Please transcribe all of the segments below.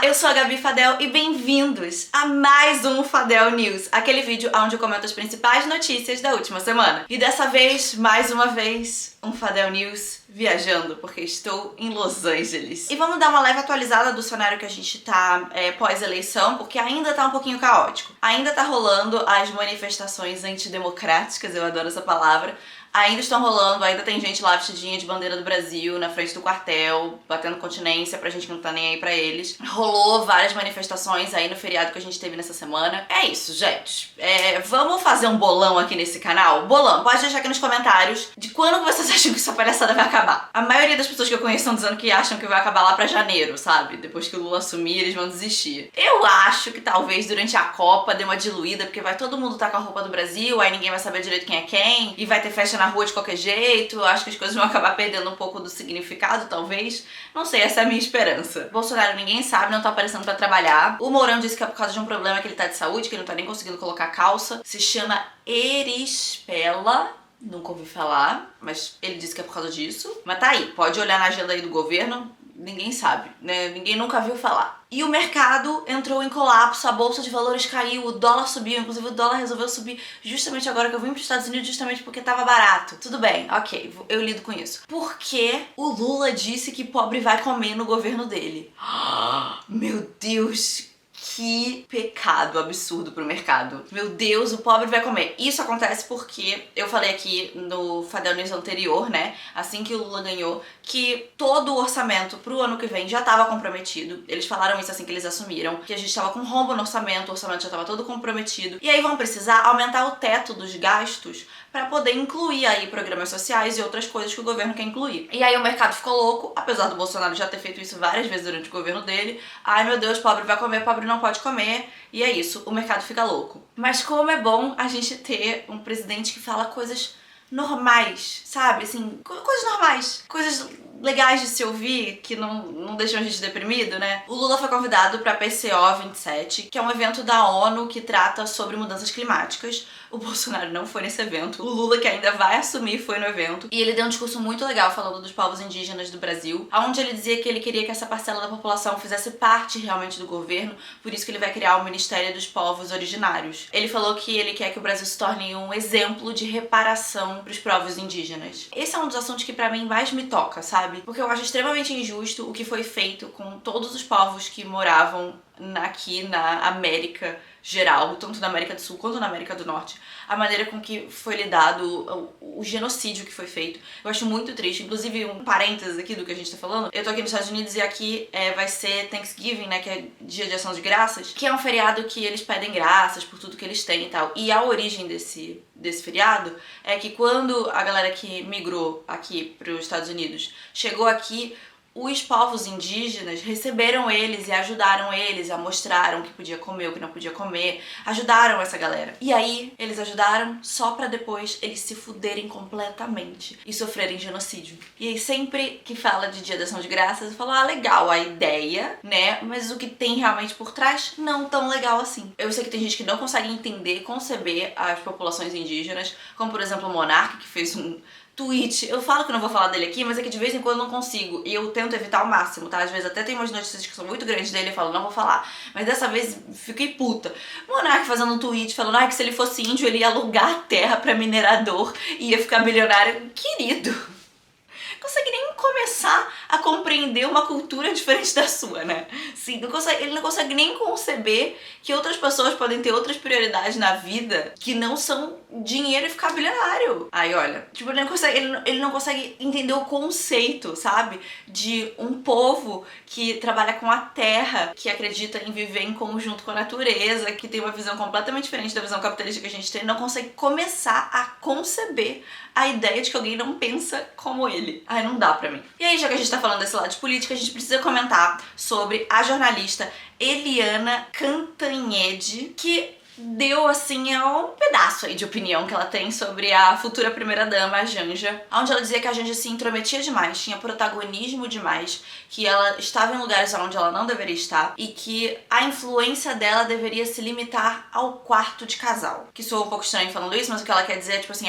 eu sou a Gabi Fadel e bem-vindos a mais um Fadel News, aquele vídeo onde eu comento as principais notícias da última semana. E dessa vez, mais uma vez, um Fadel News viajando, porque estou em Los Angeles. E vamos dar uma leve atualizada do cenário que a gente tá pós-eleição, porque ainda tá um pouquinho caótico. Ainda tá rolando as manifestações antidemocráticas, eu adoro essa palavra. Ainda estão rolando, ainda tem gente lá vestidinha de bandeira do Brasil na frente do quartel, batendo continência pra gente que não tá nem aí pra eles. Rolou várias manifestações aí no feriado que a gente teve nessa semana. É isso, gente. Vamos fazer um bolão aqui nesse canal? Bolão, pode deixar aqui nos comentários de quando vocês acham que essa palhaçada vai acabar. A maioria das pessoas que eu conheço estão dizendo que acham que vai acabar lá pra janeiro, sabe? Depois que o Lula assumir, eles vão desistir. Eu acho que talvez durante a Copa dê uma diluída, porque vai todo mundo tá com a roupa do Brasil, aí ninguém vai saber direito quem é quem, e vai ter festa na rua de qualquer jeito. Acho que as coisas vão acabar perdendo um pouco do significado, talvez. Não sei, essa é a minha esperança. Bolsonaro ninguém sabe, não tá aparecendo pra trabalhar. O Mourão disse que é por causa de um problema que ele tá de saúde, que ele não tá nem conseguindo colocar calça. Se chama erispela. Nunca ouvi falar, mas ele disse que é por causa disso. Mas tá aí, pode olhar na agenda aí do governo. Ninguém sabe, né? Ninguém nunca viu falar. E o mercado entrou em colapso, a bolsa de valores caiu, o dólar subiu, inclusive o dólar resolveu subir justamente agora que eu vim para os Estados Unidos, justamente porque tava barato. Tudo bem, ok, eu lido com isso. Porque o Lula disse que pobre vai comer no governo dele. Meu Deus, que pecado absurdo pro mercado. Meu Deus, o pobre vai comer. Isso acontece porque eu falei aqui no Fadel News anterior, né? Assim que o Lula ganhou, que todo o orçamento pro ano que vem já estava comprometido. Eles falaram isso assim que eles assumiram, que a gente estava com rombo no orçamento, o orçamento já estava todo comprometido. E aí vão precisar aumentar o teto dos gastos para poder incluir aí programas sociais e outras coisas que o governo quer incluir. E aí o mercado ficou louco, apesar do Bolsonaro já ter feito isso várias vezes durante o governo dele. Ai meu Deus, pobre vai comer, pobre não pode comer. E é isso, o mercado fica louco. Mas como é bom a gente ter um presidente que fala coisas normais, sabe? Assim, coisas normais, coisas legais de se ouvir, que não deixam a gente deprimido, né? O Lula foi convidado pra PCO 27, que é um evento da ONU que trata sobre mudanças climáticas. O Bolsonaro não foi nesse evento. O Lula, que ainda vai assumir, foi no evento. E ele deu um discurso muito legal falando dos povos indígenas do Brasil, onde ele dizia que ele queria que essa parcela da população fizesse parte realmente do governo, por isso que ele vai criar o Ministério dos Povos Originários. Ele falou que ele quer que o Brasil se torne um exemplo de reparação pros povos indígenas. Esse é um dos assuntos que pra mim mais me toca, sabe? Porque eu acho extremamente injusto o que foi feito com todos os povos que moravam aqui na América geral, tanto na América do Sul quanto na América do Norte, a maneira com que foi lidado, o genocídio que foi feito. Eu acho muito triste. Inclusive, um parênteses aqui do que a gente tá falando, eu tô aqui nos Estados Unidos e aqui vai ser Thanksgiving, né, que é Dia de Ação de Graças, que é um feriado que eles pedem graças por tudo que eles têm e tal. E a origem desse feriado é que quando a galera que migrou aqui pros Estados Unidos chegou aqui, os povos indígenas receberam eles e ajudaram eles, mostraram o que podia comer, o que não podia comer, ajudaram essa galera. E aí, eles ajudaram só pra depois eles se fuderem completamente e sofrerem genocídio. E aí, sempre que fala de Dia da Ação de Graças, eu falo, legal a ideia, né? Mas o que tem realmente por trás, não tão legal assim. Eu sei que tem gente que não consegue entender, conceber as populações indígenas, como por exemplo o Monark, que fez um tweet. Eu falo que não vou falar dele aqui, mas é que de vez em quando eu não consigo. E eu tento evitar ao máximo, tá? Às vezes até tem umas notícias que são muito grandes dele e eu falo, não vou falar. Mas dessa vez fiquei puta. Monark fazendo um tweet falando que se ele fosse índio ele ia alugar a terra pra minerador e ia ficar milionário. Querido, consegue nem começar a compreender uma cultura diferente da sua, né? Sim, ele não consegue nem conceber que outras pessoas podem ter outras prioridades na vida que não são dinheiro e ficar bilionário. Aí, olha, tipo, ele não consegue entender o conceito, sabe? De um povo que trabalha com a terra, que acredita em viver em conjunto com a natureza, que tem uma visão completamente diferente da visão capitalista que a gente tem, não consegue começar a conceber a ideia de que alguém não pensa como ele. Ai, não dá pra mim. E aí, já que a gente tá falando desse lado de política, a gente precisa comentar sobre a jornalista Eliana Cantanhede, que deu, assim, um pedaço aí de opinião que ela tem sobre a futura primeira-dama, a Janja, onde ela dizia que a Janja se intrometia demais, tinha protagonismo demais, que ela estava em lugares onde ela não deveria estar e que a influência dela deveria se limitar ao quarto de casal. Que soa um pouco estranho falando isso, mas o que ela quer dizer é, tipo assim,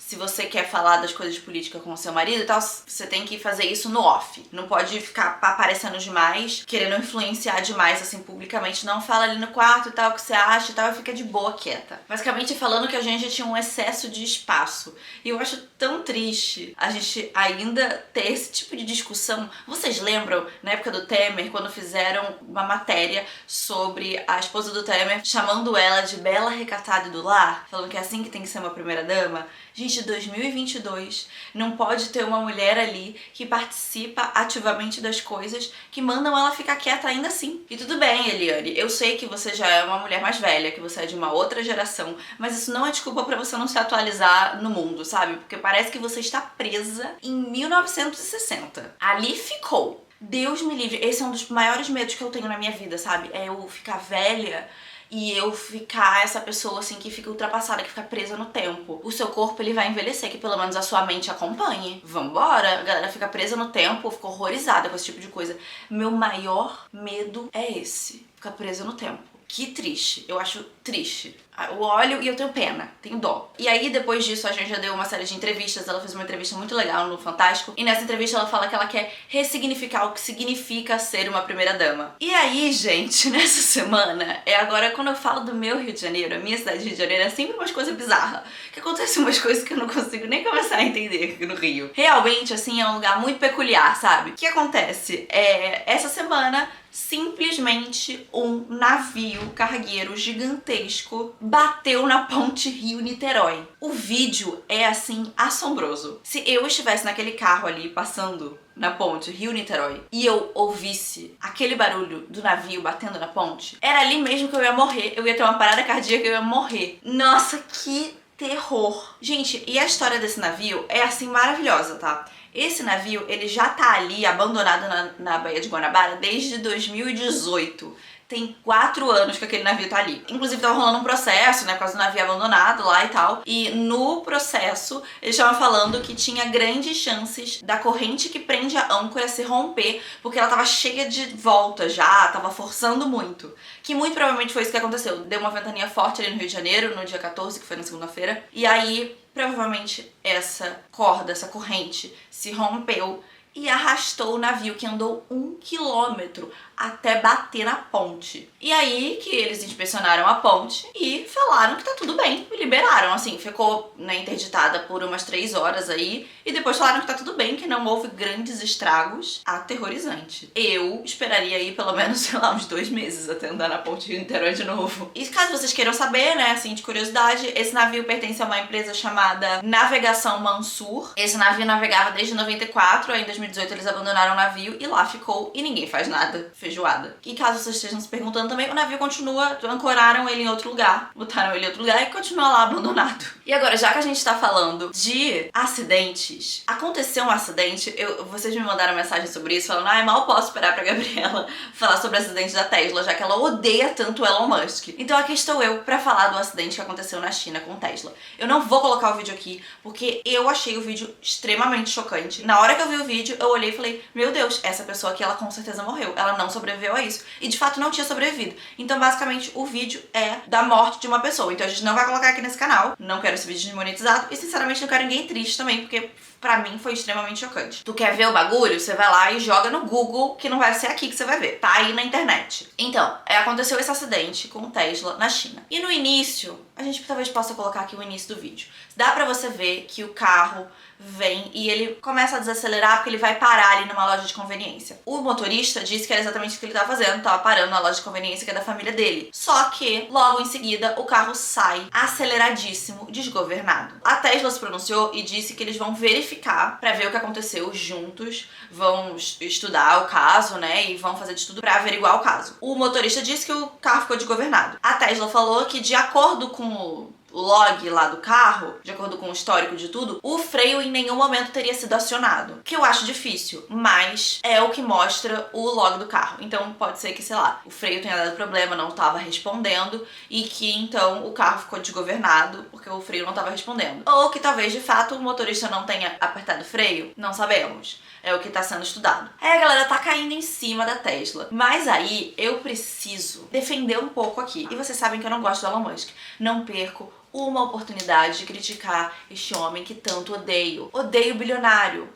se você quer falar das coisas de política com o seu marido e tal, você tem que fazer isso no off. Não pode ficar aparecendo demais, querendo influenciar demais, assim, publicamente. Não, fala ali no quarto e tal, o que você acha e tal, e fica de boa, quieta. Basicamente falando que a gente tinha um excesso de espaço. E eu acho tão triste a gente ainda ter esse tipo de discussão. Vocês lembram, na época do Temer, quando fizeram uma matéria sobre a esposa do Temer, chamando ela de bela, recatada e do lar, falando que é assim que tem que ser uma primeira-dama? Gente, 2022, não pode ter uma mulher ali que participa ativamente das coisas que mandam ela ficar quieta ainda assim. E tudo bem, Eliane, eu sei que você já é uma mulher mais velha, que você é de uma outra geração, mas isso não é desculpa pra você não se atualizar no mundo, sabe? Porque parece que você está presa em 1960. Ali ficou. Deus me livre, esse é um dos maiores medos que eu tenho na minha vida, sabe? É eu ficar velha e eu ficar essa pessoa assim que fica ultrapassada, que fica presa no tempo. O seu corpo, ele vai envelhecer, que pelo menos a sua mente acompanhe. Vambora, a galera fica presa no tempo, fica horrorizada com esse tipo de coisa. Meu maior medo é esse, ficar presa no tempo. Que triste, eu acho triste. Eu olho e eu tenho pena, tenho dó. E aí, depois disso, a gente já deu uma série de entrevistas. Ela fez uma entrevista muito legal no Fantástico. E nessa entrevista ela fala que ela quer ressignificar o que significa ser uma primeira-dama. E aí, gente, nessa semana, agora quando eu falo do meu Rio de Janeiro, a minha cidade de Rio de Janeiro, é sempre umas coisas bizarras. Que acontecem umas coisas que eu não consigo nem começar a entender aqui no Rio. Realmente, assim, é um lugar muito peculiar, sabe? O que acontece? Essa semana, simplesmente um navio cargueiro gigantesco bateu na ponte Rio-Niterói. O vídeo é, assim, assombroso. Se eu estivesse naquele carro ali, passando na ponte Rio-Niterói, e eu ouvisse aquele barulho do navio batendo na ponte, era ali mesmo que eu ia morrer. Eu ia ter uma parada cardíaca, eu ia morrer. Nossa, que terror. Gente, e a história desse navio é, assim, maravilhosa, tá? Esse navio, ele já tá ali, abandonado na Baía de Guanabara desde 2018. Tem 4 anos que aquele navio tá ali. Inclusive tava rolando um processo, né, por causa do navio abandonado lá e tal. E no processo, eles estavam falando que tinha grandes chances da corrente que prende a âncora se romper, porque ela tava cheia de volta já, tava forçando muito. Que muito provavelmente foi isso que aconteceu. Deu uma ventania forte ali no Rio de Janeiro, no dia 14, que foi na segunda-feira. E aí, provavelmente, essa corda, essa corrente se rompeu e arrastou o navio, que andou 1 quilômetro até bater na ponte. E aí que eles inspecionaram a ponte e falaram que tá tudo bem. E liberaram, assim, ficou, né, interditada por umas 3 horas aí. E depois falaram que tá tudo bem, que não houve grandes estragos. Aterrorizante. Eu esperaria aí pelo menos, sei lá, uns 2 meses até andar na ponte Rio-Niterói de novo. E caso vocês queiram saber, né, assim, de curiosidade, esse navio pertence a uma empresa chamada Navegação Mansur. Esse navio navegava desde 94, aí em 2018 eles abandonaram o navio e lá ficou e ninguém faz nada. Feijoada. E caso vocês estejam se perguntando também, o navio continua, ancoraram ele em outro lugar, botaram ele em outro lugar e continua lá abandonado. E agora, já que a gente tá falando de acidentes, aconteceu um acidente, vocês me mandaram mensagem sobre isso, falando, mal posso esperar pra Gabriela falar sobre o acidente da Tesla, já que ela odeia tanto o Elon Musk. Então aqui estou eu pra falar do acidente que aconteceu na China com o Tesla. Eu não vou colocar o vídeo aqui, porque eu achei o vídeo extremamente chocante. Na hora que eu vi o vídeo, eu olhei e falei, meu Deus, essa pessoa aqui, ela com certeza morreu. Ela não sobreviveu a isso. E de fato não tinha sobrevivido. Então basicamente o vídeo é da morte de uma pessoa. Então a gente não vai colocar aqui nesse canal. Não quero esse vídeo desmonetizado. E sinceramente não quero ninguém triste também, porque pra mim foi extremamente chocante. Tu quer ver o bagulho? Você vai lá e joga no Google, que não vai ser aqui que você vai ver. Tá aí na internet. Então, aconteceu esse acidente com o Tesla na China. E no início, a gente talvez possa colocar aqui o início do vídeo. Dá pra você ver que o carro vem e ele começa a desacelerar porque ele vai parar ali numa loja de conveniência. O motorista disse que era exatamente o que ele estava fazendo, tava parando na loja de conveniência que é da família dele. Só que, logo em seguida, o carro sai aceleradíssimo, desgovernado. A Tesla se pronunciou e disse que eles vão verificar pra ver o que aconteceu juntos, vão estudar o caso, né, e vão fazer de tudo pra averiguar o caso. O motorista disse que o carro ficou desgovernado. A Tesla falou que, de acordo com o log lá do carro, de acordo com o histórico de tudo, o freio em nenhum momento teria sido acionado. Que eu acho difícil, mas é o que mostra o log do carro. Então pode ser que, sei lá, o freio tenha dado problema, não estava respondendo e que então o carro ficou desgovernado porque o freio não estava respondendo. Ou que talvez de fato o motorista não tenha apertado o freio, não sabemos. É o que tá sendo estudado. Aí a galera tá caindo em cima da Tesla. Mas aí eu preciso defender um pouco aqui. E vocês sabem que eu não gosto do Elon Musk. Não perco uma oportunidade de criticar este homem que tanto odeio. Odeio bilionário,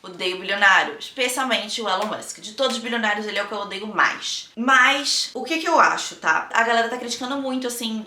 especialmente o Elon Musk. De todos os bilionários, ele é o que eu odeio mais. Mas, o que eu acho, tá? A galera tá criticando muito, assim,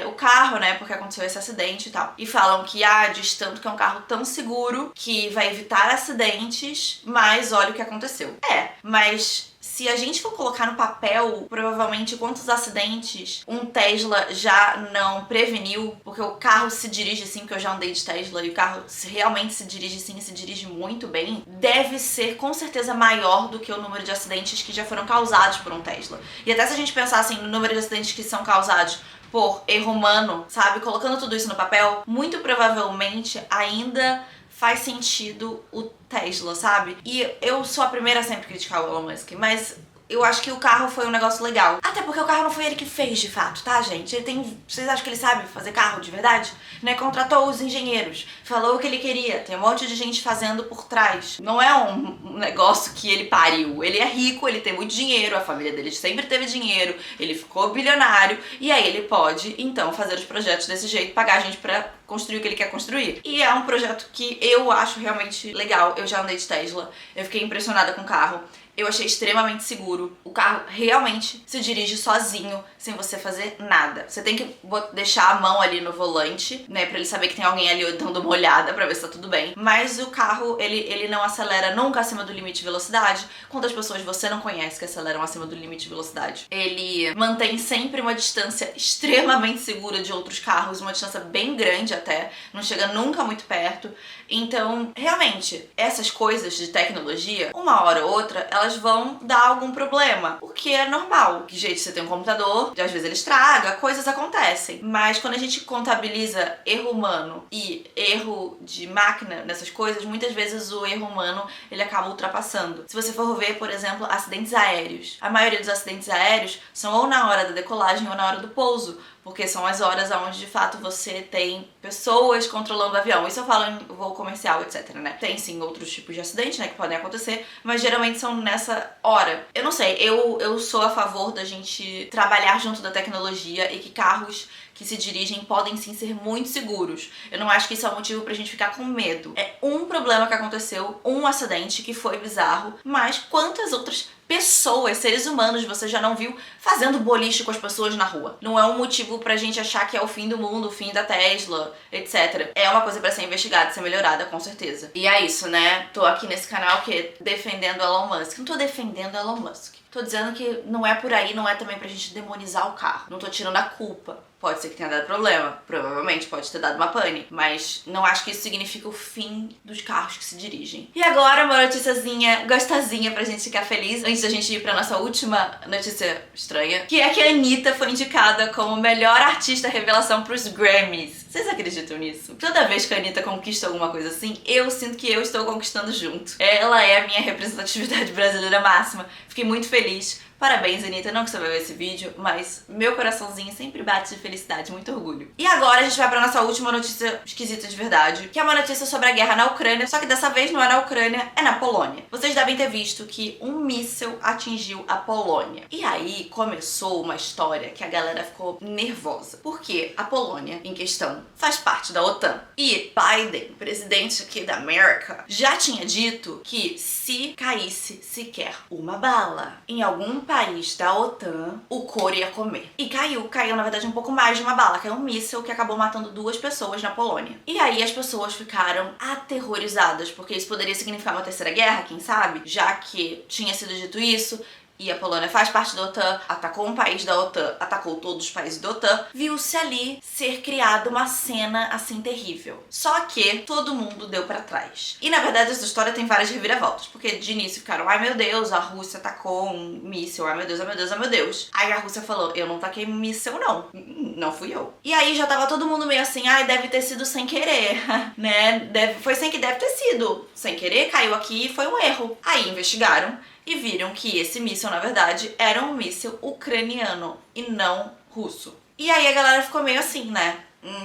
o carro, né, porque aconteceu esse acidente e tal. E falam que, diz tanto que é um carro tão seguro que vai evitar acidentes, mas olha o que aconteceu. Mas se a gente for colocar no papel, provavelmente quantos acidentes um Tesla já não preveniu, porque o carro se dirige assim, porque eu já andei de Tesla e o carro realmente se dirige assim, se dirige muito bem, deve ser com certeza maior do que o número de acidentes que já foram causados por um Tesla. E até se a gente pensar assim, no número de acidentes que são causados por erro humano, sabe? Colocando tudo isso no papel, muito provavelmente ainda faz sentido o Tesla, sabe? E eu sou a primeira a sempre criticar o Elon Musk, mas eu acho que o carro foi um negócio legal. Até porque o carro não foi ele que fez, de fato, tá, gente? Ele tem... Vocês acham que ele sabe fazer carro de verdade? Né? Contratou os engenheiros, falou o que ele queria. Tem um monte de gente fazendo por trás. Não é um negócio que ele pariu. Ele é rico, ele tem muito dinheiro, a família dele sempre teve dinheiro, ele ficou bilionário, e aí ele pode, então, fazer os projetos desse jeito, pagar a gente pra construir o que ele quer construir. E é um projeto que eu acho realmente legal. Eu já andei de Tesla, eu fiquei impressionada com o carro. Eu achei extremamente seguro. O carro realmente se dirige sozinho, sem você fazer nada. Você tem que deixar a mão ali no volante, né, pra ele saber que tem alguém ali dando uma olhada pra ver se tá tudo bem. Mas o carro, ele não acelera nunca acima do limite de velocidade. Quantas pessoas você não conhece que aceleram acima do limite de velocidade? Ele mantém sempre uma distância extremamente segura de outros carros, uma distância bem grande até, não chega nunca muito perto. Então, realmente, essas coisas de tecnologia, uma hora ou outra, elas vão dar algum problema, o que é normal. De jeito que você tem um computador, às vezes ele estraga, coisas acontecem. Mas quando a gente contabiliza erro humano e erro de máquina nessas coisas, muitas vezes o erro humano, ele acaba ultrapassando. Se você for ver, por exemplo, acidentes aéreos, a maioria dos acidentes aéreos são ou na hora da decolagem ou na hora do pouso, porque são as horas onde de fato você tem pessoas controlando o avião. Isso eu falo em voo comercial, etc, né? Tem sim outros tipos de acidentes, né, que podem acontecer, mas geralmente são nessa hora. Eu não sei, eu sou a favor da gente trabalhar junto da tecnologia e que carros que se dirigem podem sim ser muito seguros. Eu não acho que isso é um motivo pra gente ficar com medo. É um problema que aconteceu, um acidente que foi bizarro, mas quantas outras pessoas, seres humanos, você já não viu fazendo boliche com as pessoas na rua? Não é um motivo pra gente achar que é o fim do mundo, o fim da Tesla, etc. É uma coisa pra ser investigada, ser melhorada, com certeza. E é isso, né? Tô aqui nesse canal que defendendo Elon Musk. Não tô defendendo Elon Musk. Tô dizendo que não é por aí, não é também pra gente demonizar o carro. Não tô tirando a culpa. Pode ser que tenha dado problema, provavelmente pode ter dado uma pane, mas não acho que isso significa o fim dos carros que se dirigem. E agora uma noticiazinha gostosinha pra gente ficar feliz, antes da gente ir pra nossa última notícia estranha, que é que a Anitta foi indicada como melhor artista revelação pros Grammys. Vocês acreditam nisso? Toda vez que a Anitta conquista alguma coisa assim, eu sinto que eu estou conquistando junto. Ela é a minha representatividade brasileira máxima. Fiquei muito feliz. Parabéns, Anitta, não que você vai ver esse vídeo, mas meu coraçãozinho sempre bate de felicidade, muito orgulho. E agora a gente vai pra nossa última notícia esquisita de verdade, que é uma notícia sobre a guerra na Ucrânia, só que dessa vez não é na Ucrânia, é na Polônia. Vocês devem ter visto que um míssil atingiu a Polônia. E aí começou uma história que a galera ficou nervosa, porque a Polônia, em questão, faz parte da OTAN. E Biden, presidente aqui da América, já tinha dito que se caísse sequer uma bala em algum país da OTAN, o couro ia comer. E caiu na verdade um pouco mais de uma bala, caiu um míssil que acabou matando 2 pessoas na Polônia. E aí as pessoas ficaram aterrorizadas, porque isso poderia significar uma terceira guerra, quem sabe? Já que tinha sido dito isso, e a Polônia faz parte da OTAN, atacou um país da OTAN, atacou todos os países da OTAN, viu-se ali ser criada uma cena assim terrível. Só que todo mundo deu pra trás. E na verdade essa história tem várias reviravoltas, porque de início ficaram, ai meu Deus, a Rússia atacou um míssil, ai meu Deus, ai meu Deus, ai meu Deus. Aí a Rússia falou, eu não taquei míssil não, não fui eu. E aí já tava todo mundo meio assim, ai deve ter sido sem querer, né, foi sem que deve ter sido, sem querer, caiu aqui e foi um erro. Aí investigaram e viram que esse míssil, na verdade, era um míssil ucraniano e não russo. E aí a galera ficou meio assim, né?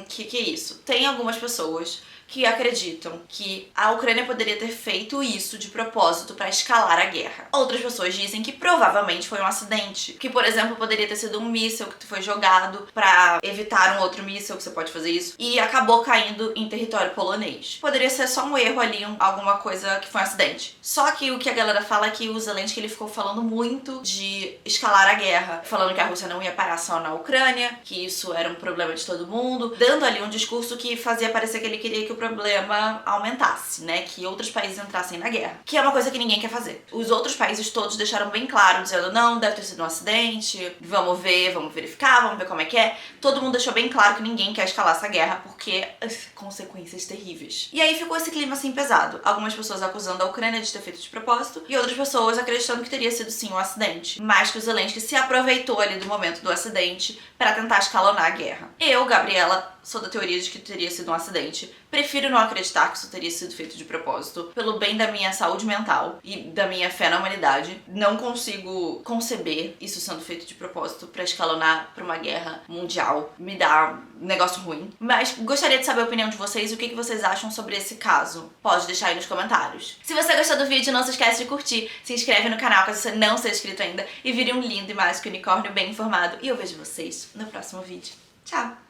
Que é isso? Tem algumas pessoas que acreditam que a Ucrânia poderia ter feito isso de propósito para escalar a guerra. Outras pessoas dizem que provavelmente foi um acidente, que, por exemplo, poderia ter sido um míssil que foi jogado para evitar um outro míssil, que você pode fazer isso, e acabou caindo em território polonês. Poderia ser só um erro ali, alguma coisa que foi um acidente. Só que o que a galera fala é que o Zelensky ele ficou falando muito de escalar a guerra, falando que a Rússia não ia parar só na Ucrânia, que isso era um problema de todo mundo, dando ali um discurso que fazia parecer que ele queria que o problema aumentasse, né? Que outros países entrassem na guerra. Que é uma coisa que ninguém quer fazer. Os outros países todos deixaram bem claro, dizendo não, deve ter sido um acidente, vamos ver, vamos verificar, vamos ver como é que é. Todo mundo deixou bem claro que ninguém quer escalar essa guerra porque consequências terríveis. E aí ficou esse clima assim pesado. Algumas pessoas acusando a Ucrânia de ter feito de propósito e outras pessoas acreditando que teria sido sim um acidente. Mas que o Zelensky se aproveitou ali do momento do acidente para tentar escalonar a guerra. Eu, Gabriela, sou da teoria de que teria sido um acidente. Prefiro não acreditar que isso teria sido feito de propósito. Pelo bem da minha saúde mental e da minha fé na humanidade, não consigo conceber isso sendo feito de propósito pra escalonar pra uma guerra mundial. Me dá um negócio ruim. Mas gostaria de saber a opinião de vocês, o que vocês acham sobre esse caso. Pode deixar aí nos comentários. Se você gostou do vídeo, não se esquece de curtir, se inscreve no canal caso você não seja inscrito ainda e vire um lindo e mágico unicórnio bem informado. E eu vejo vocês no próximo vídeo. Tchau!